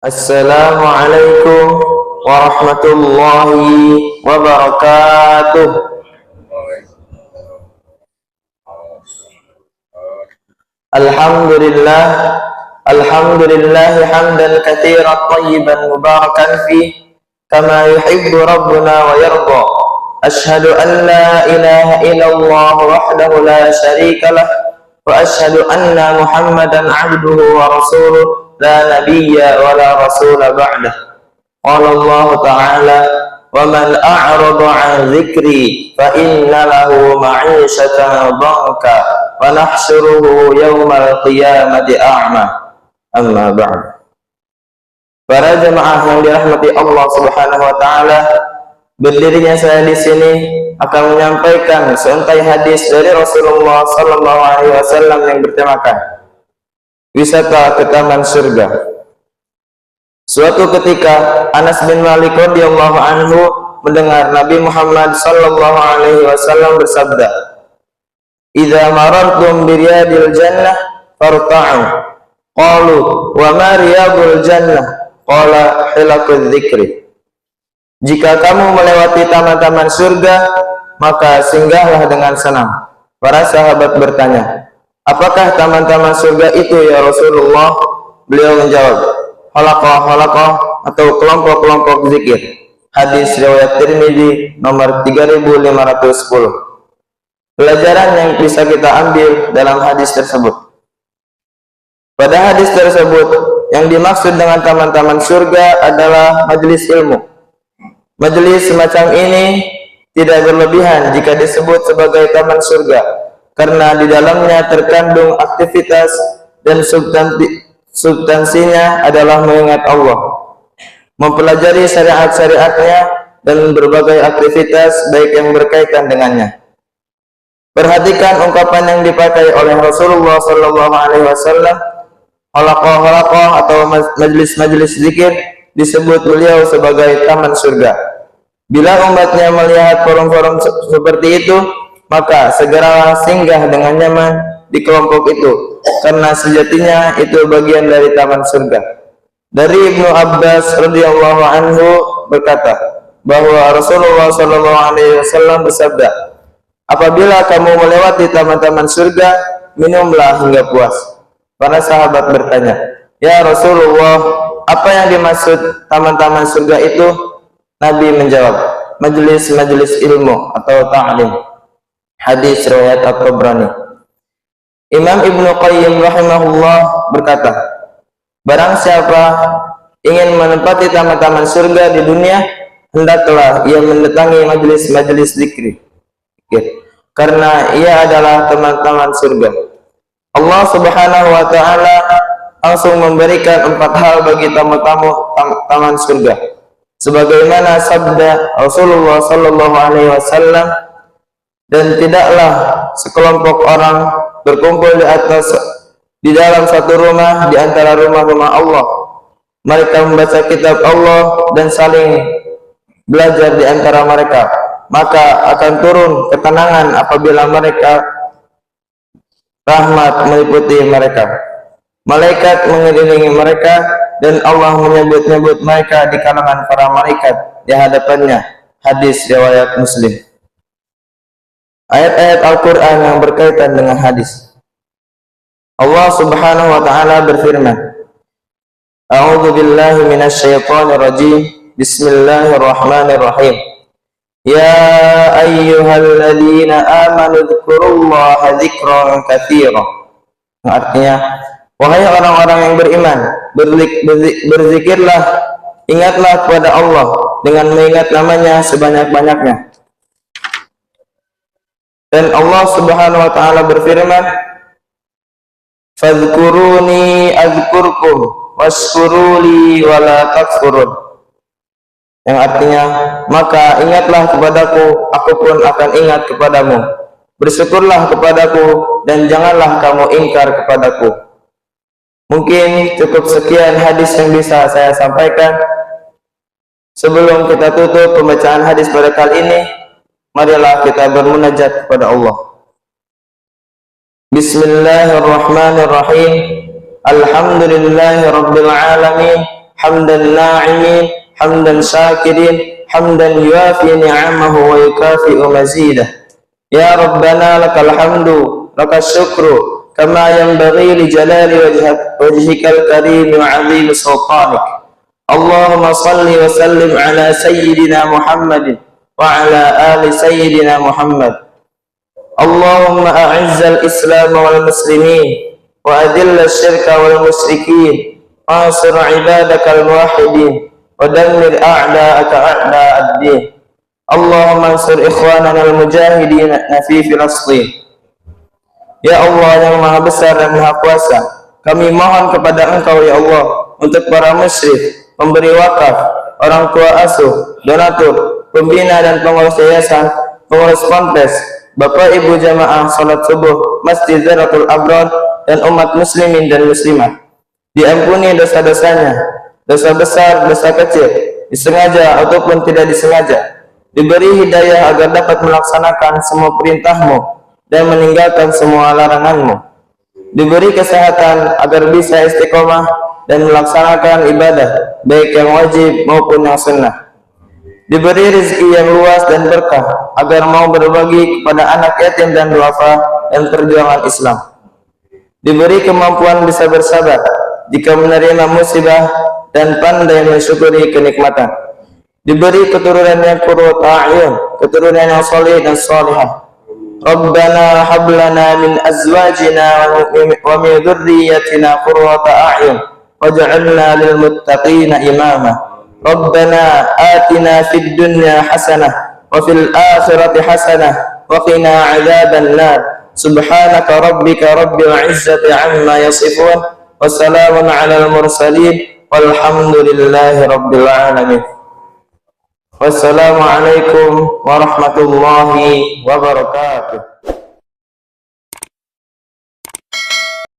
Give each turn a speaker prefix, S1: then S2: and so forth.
S1: Assalamualaikum warahmatullahi wabarakatuh. Alhamdulillah, alhamdulillah hamdan katsiran thayyiban mubarakan fi kama yuhibbu rabbuna wa yarda. Ashhadu an la ilaha illallah wahdahu la syarika lah wa ashhadu anna Muhammadan abduhu wa rasuluh la nabiyya wa la rasula ba'dah. Qala Allah ta'ala wa man a'rada 'an dzikri fa inna lahu ma'isyatan dhanka wa nahsyuruhu yaumal qiyamati a'ma. Amma ba'd. Para jemaah yang dirahmati Allah Subhanahu wa taala, berdirinya saya di sini akan menyampaikan seuntai hadis dari Rasulullah sallallahu alaihi wasallam yang bertemakan wisata ke taman surga. Suatu ketika Anas bin Malik radhiyallahu anhu mendengar Nabi Muhammad sallallahu alaihi wasallam bersabda, "Idza marartum bi riyadil jannah farta'u." Qalu, "Wa ma riyadul jannah?" Qala, "Hilaqudz dzikri." Jika kamu melewati taman-taman surga, maka singgahlah dengan senang. Para sahabat bertanya, "Apakah taman-taman surga itu ya Rasulullah?" Beliau menjawab, halaqah-halaqah atau kelompok-kelompok zikir. Hadis riwayat Tirmidzi nomor 3510. Pelajaran yang bisa kita ambil dalam hadis tersebut. Pada hadis tersebut, yang dimaksud dengan taman-taman surga adalah majelis ilmu. Majelis semacam ini tidak berlebihan jika disebut sebagai taman surga, karena di dalamnya terkandung aktivitas dan substansinya adalah mengingat Allah, mempelajari syariat-syariatnya, dan berbagai aktivitas baik yang berkaitan dengannya. Perhatikan ungkapan yang dipakai oleh Rasulullah SAW. Halaqah-halaqah atau majelis-majelis zikir disebut beliau sebagai taman surga. Bila umatnya melihat forum-forum seperti itu, maka segeralah singgah dengan nyaman di kelompok itu, karena sejatinya itu bagian dari taman surga. Dari Ibnu Abbas radhiyallahu anhu berkata bahwa Rasulullah SAW bersabda, "Apabila kamu melewati taman-taman surga, minumlah hingga puas." Para sahabat bertanya, "Ya Rasulullah, apa yang dimaksud taman-taman surga itu?" Nabi menjawab, "Majelis-majelis ilmu atau ta'lim." Hadis riwayat At-Tabrani. Imam Ibnu Qayyim rahimahullah berkata, barang siapa ingin menempati taman-taman surga di dunia, hendaklah ia mendatangi majelis-majelis zikir, karena ia adalah taman-taman surga. Allah Subhanahu wa taala langsung memberikan 4 hal bagi tamu-tamu taman surga, sebagaimana sabda Rasulullah sallallahu alaihi wasallam, dan tidaklah sekelompok orang berkumpul di dalam satu rumah di antara rumah-rumah Allah. Mereka membaca kitab Allah dan saling belajar di antara mereka, maka akan turun ketenangan apabila mereka rahmat meliputi mereka. Malaikat mengelilingi mereka dan Allah menyebut-nyebut mereka di kalangan para malaikat di hadapannya. Hadis riwayat Muslim. Ayat-ayat Al-Quran yang berkaitan dengan hadis. Allah Subhanahu wa ta'ala berfirman, A'udzu billahi minasyaitonir rajim. Bismillahirrahmanirrahim. Ya ayyuhalladzina amanu dzkurullaha dzikran katsiran. Artinya, wahai orang-orang yang beriman, berzikirlah, ingatlah kepada Allah dengan mengingat namanya sebanyak-banyaknya. Dan Allah Subhanahu wa taala berfirman, "Fadhkuruni adzkurkum washkuruli wala takfurun." Yang artinya, maka ingatlah kepadaku, aku pun akan ingat kepadamu. Bersyukurlah kepadaku dan janganlah kamu ingkar kepadaku. Mungkin cukup sekian hadis yang bisa saya sampaikan. Sebelum kita tutup pembacaan hadis pada kali ini, marilah kita bermunajat kepada Allah. Bismillahirrahmanirrahim. Alhamdulillahi rabbil alamin. حمد الناعمين حمدا شاكرين حمدا يوافي نعمه ويكافئ مزيده. يا ربنا لك الحمد لك الشكر كما ينبغي لجلال وجهك الكريم وعظيم سلطانك. اللهم صل وسلم على سيدنا محمد وعلى آل سيدنا محمد. اللهم أعز الإسلام والمسلمين وأذل الشرك والمشركين وانصر عبادك الموحدين ودمر أعداءك أعداء الدين. اللهم انصر إخواننا المجاهدين في فلسطين. Ya Allah yang Maha Besar dan Maha Kuasa, kami mohon kepada Engkau ya Allah untuk para musyrik, pemberi wakaf, orang tua asuh, donatur, pembina dan pengurus yayasan, pengurus ponpes, Bapak Ibu jamaah salat subuh Masjid Zaratul Abrar dan umat muslimin dan muslimat. Diampuni dosa-dosanya, dosa besar, dosa kecil, disengaja ataupun tidak disengaja. Diberi hidayah agar dapat melaksanakan semua perintah-Mu dan meninggalkan semua larangan-Mu. Diberi kesehatan agar bisa istiqomah dan melaksanakan ibadah baik yang wajib maupun yang sunnah. Diberi rezeki yang luas dan berkah agar mau berbagi kepada anak yatim dan duafa dan perjuangan Islam. Diberi kemampuan bisa bersabar jika menerima musibah dan pandai mensyukuri kenikmatan. Diberi keturunan yang qurrat a'yun, keturunan yang saleh dan salihah. Rabbana hab lana min azwajina wa min dhurriyyatina qurrata a'yun waj'alna lil muttaqina imama. Rabbana atina fid dunya hasanah wa fil akhirati hasanah wa qina 'adzaban nar. Subhanaka rabbika rabbil 'izzati 'amma yasifun wa salamun 'alal mursalin walhamdulillahi rabbil alamin. Wassalamualaikum warahmatullahi wabarakatuh.